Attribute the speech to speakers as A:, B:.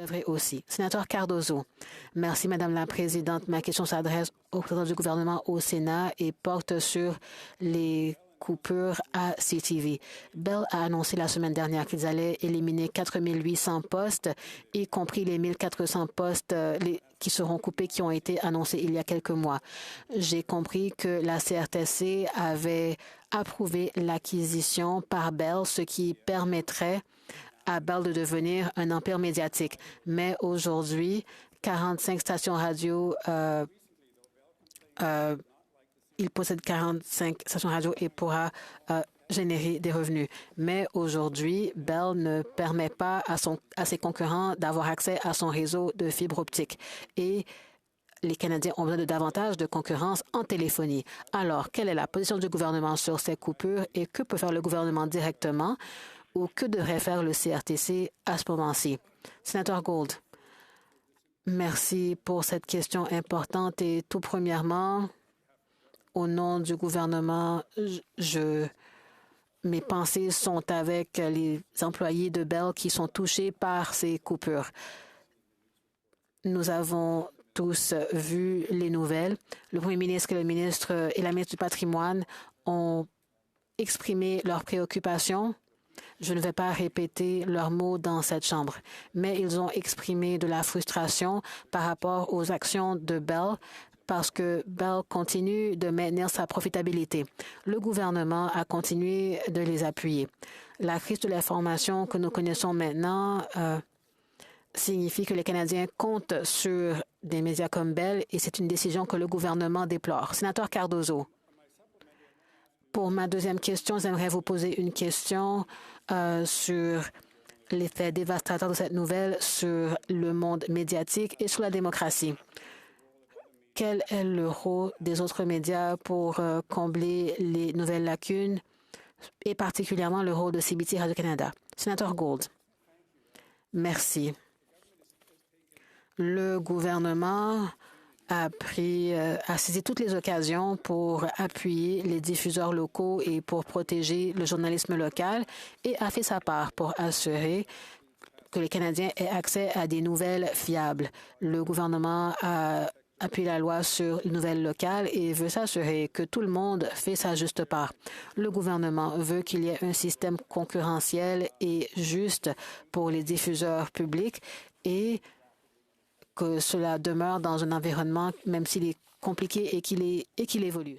A: devrait aussi. Sénateur Cardozo. Merci, Madame la Présidente. Ma question s'adresse au représentant du gouvernement au Sénat et porte sur les coupures à CTV. Bell a annoncé la semaine dernière qu'ils allaient éliminer 4 800 postes, y compris les 1 400 postes qui seront coupés qui ont été annoncés il y a quelques mois. J'ai compris que la CRTC avait approuvé l'acquisition par Bell, ce qui permettrait à Bell de devenir un empire médiatique. Mais aujourd'hui, 45 stations radio il possède 45 stations radio et pourra générer des revenus. Mais aujourd'hui, Bell ne permet pas à ses concurrents d'avoir accès à son réseau de fibre optique. Et les Canadiens ont besoin de davantage de concurrence en téléphonie. Alors, quelle est la position du gouvernement sur ces coupures et que peut faire le gouvernement directement ou que devrait faire le CRTC à ce moment-ci? Sénateur Gould. Merci pour cette question importante et tout premièrement, au nom du gouvernement, mes pensées sont avec les employés de Bell qui sont touchés par ces coupures. Nous avons tous vu les nouvelles. Le Premier ministre et la ministre du Patrimoine ont exprimé leurs préoccupations. Je ne vais pas répéter leurs mots dans cette chambre, mais ils ont exprimé de la frustration par rapport aux actions de Bell parce que Bell continue de maintenir sa profitabilité. Le gouvernement a continué de les appuyer. La crise de l'information que nous connaissons maintenant signifie que les Canadiens comptent sur des médias comme Bell et c'est une décision que le gouvernement déplore. Sénateur Cardozo. Pour ma deuxième question, j'aimerais vous poser une question sur l'effet dévastateur de cette nouvelle sur le monde médiatique et sur la démocratie. Quel est le rôle des autres médias pour combler les nouvelles lacunes et particulièrement le rôle de CBC Radio-Canada? Sénateur Gould. Merci. Le gouvernement a saisi toutes les occasions pour appuyer les diffuseurs locaux et pour protéger le journalisme local et a fait sa part pour assurer que les Canadiens aient accès à des nouvelles fiables. Le gouvernement a appuyé la loi sur les nouvelles locales et veut s'assurer que tout le monde fait sa juste part. Le gouvernement veut qu'il y ait un système concurrentiel et juste pour les diffuseurs publics et que cela demeure dans un environnement, même s'il est compliqué et qu'il évolue.